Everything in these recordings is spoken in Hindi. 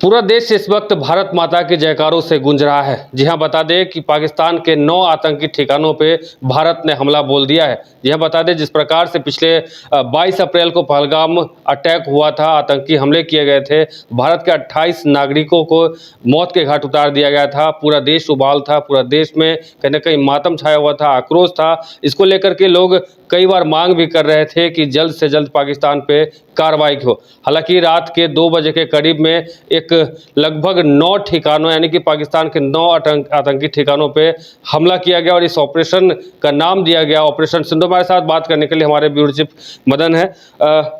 पूरा देश इस वक्त भारत माता के जयकारों से गूंज रहा है। जी हां, बता दें कि पाकिस्तान के 9 आतंकी ठिकानों पे भारत ने हमला बोल दिया है। जी हां, बता दें जिस प्रकार से पिछले 22 अप्रैल को पहलगाम अटैक हुआ था, आतंकी हमले किए गए थे, भारत के 28 नागरिकों को मौत के घाट उतार दिया गया था। पूरा देश उबाल था, पूरा देश में कहीं न कहीं मातम छाया हुआ था, आक्रोश था। इसको लेकर के लोग कई बार मांग भी कर रहे थे कि जल्द से जल्द पाकिस्तान पे कार्रवाई हो। हालांकि रात के 2 बजे के करीब में एक लगभग 9 ठिकानों यानी कि पाकिस्तान के 9 आतंकी ठिकानों पे हमला किया गया और इस ऑपरेशन का नाम दिया गया ऑपरेशन सिंदूर। हमारे साथ बात करने के लिए हमारे ब्यूरो चीफ मदन है।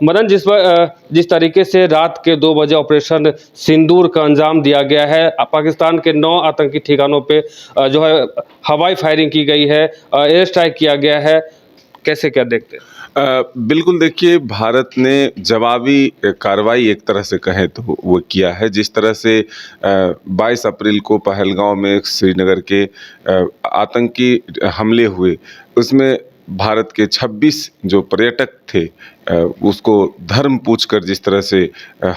मदन, जिस तरीके से रात के 2 बजे ऑपरेशन सिंदूर का अंजाम दिया गया है, पाकिस्तान के 9 आतंकी ठिकानों पे जो है हवाई फायरिंग की गई है, एयर स्ट्राइक किया गया है, कैसे क्या देखते हैं? बिल्कुल, देखिए, भारत ने जवाबी कार्रवाई एक तरह से कहें तो वो किया है। जिस तरह से 22 अप्रैल को पहलगाम में श्रीनगर के आतंकी हमले हुए, उसमें भारत के 26 जो पर्यटक थे उसको धर्म पूछकर जिस तरह से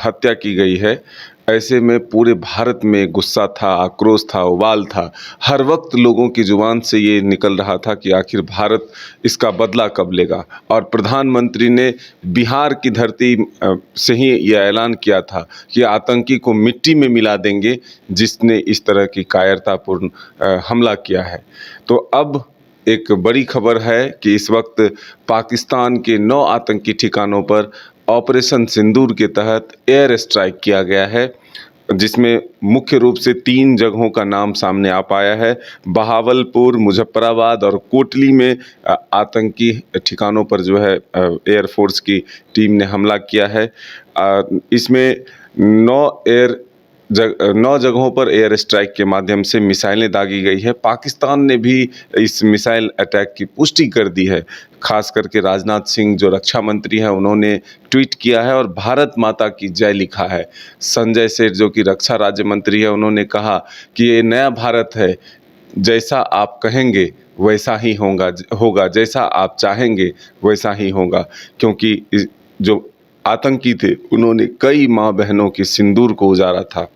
हत्या की गई है, ऐसे में पूरे भारत में गुस्सा था, आक्रोश था, उबाल था। हर वक्त लोगों की जुबान से ये निकल रहा था कि आखिर भारत इसका बदला कब लेगा। और प्रधानमंत्री ने बिहार की धरती से ही यह ऐलान किया था कि आतंकी को मिट्टी में मिला देंगे जिसने इस तरह की कायरतापूर्ण हमला किया है। तो अब एक बड़ी खबर है कि इस वक्त पाकिस्तान के 9 आतंकी ठिकानों पर ऑपरेशन सिंदूर के तहत एयर स्ट्राइक किया गया है, जिसमें मुख्य रूप से 3 जगहों का नाम सामने आ पाया है। बहावलपुर, मुजफ्फराबाद और कोटली में आतंकी ठिकानों पर जो है एयरफोर्स की टीम ने हमला किया है। इसमें 9 जगहों पर एयर स्ट्राइक के माध्यम से मिसाइलें दागी गई है। पाकिस्तान ने भी इस मिसाइल अटैक की पुष्टि कर दी है। खास करके राजनाथ सिंह जो रक्षा मंत्री हैं, उन्होंने ट्वीट किया है और भारत माता की जय लिखा है। संजय सेठ जो कि रक्षा राज्य मंत्री है, उन्होंने कहा कि ये नया भारत है, जैसा आप कहेंगे वैसा ही होगा, जैसा आप चाहेंगे वैसा ही होगा। क्योंकि जो आतंकी थे, उन्होंने कई माँ बहनों के सिंदूर को उजाड़ा था,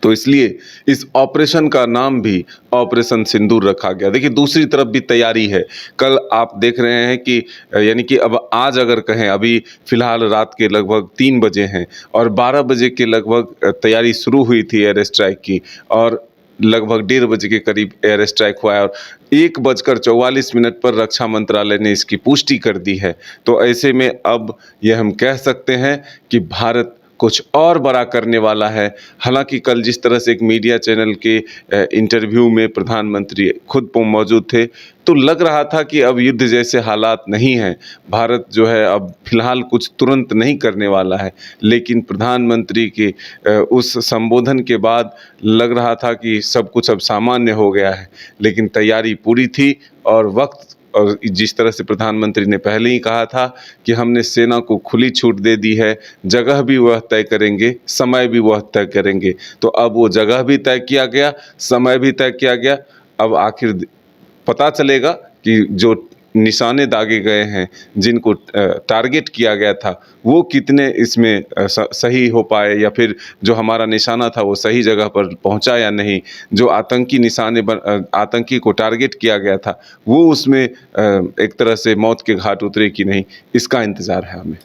तो इसलिए इस ऑपरेशन का नाम भी ऑपरेशन सिंदूर रखा गया। देखिए, दूसरी तरफ भी तैयारी है। कल आप देख रहे हैं कि यानी कि अब आज अगर कहें, अभी फिलहाल रात के लगभग 3 बजे हैं और 12 बजे के लगभग तैयारी शुरू हुई थी एयर स्ट्राइक की, और लगभग 1:30 बजे के करीब एयर स्ट्राइक हुआ है और 1:44 पर रक्षा मंत्रालय ने इसकी पुष्टि कर दी है। तो ऐसे में अब यह हम कह सकते हैं कि भारत कुछ और बड़ा करने वाला है। हालांकि कल जिस तरह से एक मीडिया चैनल के इंटरव्यू में प्रधानमंत्री खुद मौजूद थे, तो लग रहा था कि अब युद्ध जैसे हालात नहीं हैं, भारत जो है अब फिलहाल कुछ तुरंत नहीं करने वाला है। लेकिन प्रधानमंत्री के उस संबोधन के बाद लग रहा था कि सब कुछ अब सामान्य हो गया है। लेकिन तैयारी पूरी थी और जिस तरह से प्रधानमंत्री ने पहले ही कहा था कि हमने सेना को खुली छूट दे दी है, जगह भी वह तय करेंगे, समय भी वह तय करेंगे। तो अब वो जगह भी तय किया गया, समय भी तय किया गया। अब आखिर पता चलेगा कि जो निशाने दागे गए हैं, जिनको टारगेट किया गया था, वो कितने इसमें सही हो पाए, या फिर जो हमारा निशाना था वो सही जगह पर पहुंचा या नहीं। जो आतंकी को टारगेट किया गया था, वो उसमें एक तरह से मौत के घाट उतरे कि नहीं, इसका इंतज़ार है हमें।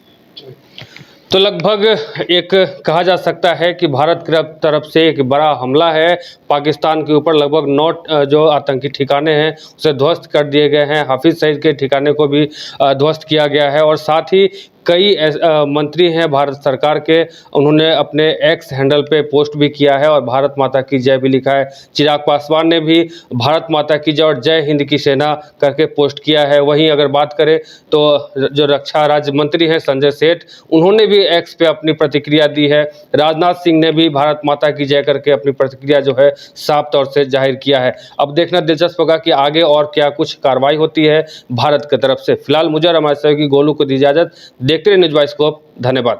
तो लगभग एक कहा जा सकता है कि भारत की तरफ से एक बड़ा हमला है पाकिस्तान के ऊपर। लगभग 9 जो आतंकी ठिकाने हैं उसे ध्वस्त कर दिए गए हैं। हाफिज सईद के ठिकाने को भी ध्वस्त किया गया है और साथ ही कई मंत्री हैं भारत सरकार के, उन्होंने अपने एक्स हैंडल पे पोस्ट भी किया है और भारत माता की जय भी लिखा है। चिराग पासवान ने भी भारत माता की जय और जय हिंद की सेना करके पोस्ट किया है। वहीं अगर बात करें तो जो रक्षा राज्य मंत्री हैं संजय सेठ, उन्होंने भी एक्स पे अपनी प्रतिक्रिया दी है। राजनाथ सिंह ने भी भारत माता की जय करके अपनी प्रतिक्रिया जो है साफ तौर से जाहिर किया है। अब देखना दिलचस्प होगा कि आगे और क्या कुछ कार्रवाई होती है भारत की तरफ से। फिलहाल मुझे और हमारे सहयोगी गोलू को दी इजाजत। देखते रहिए न्यूज़ बाइस्कोप। धन्यवाद।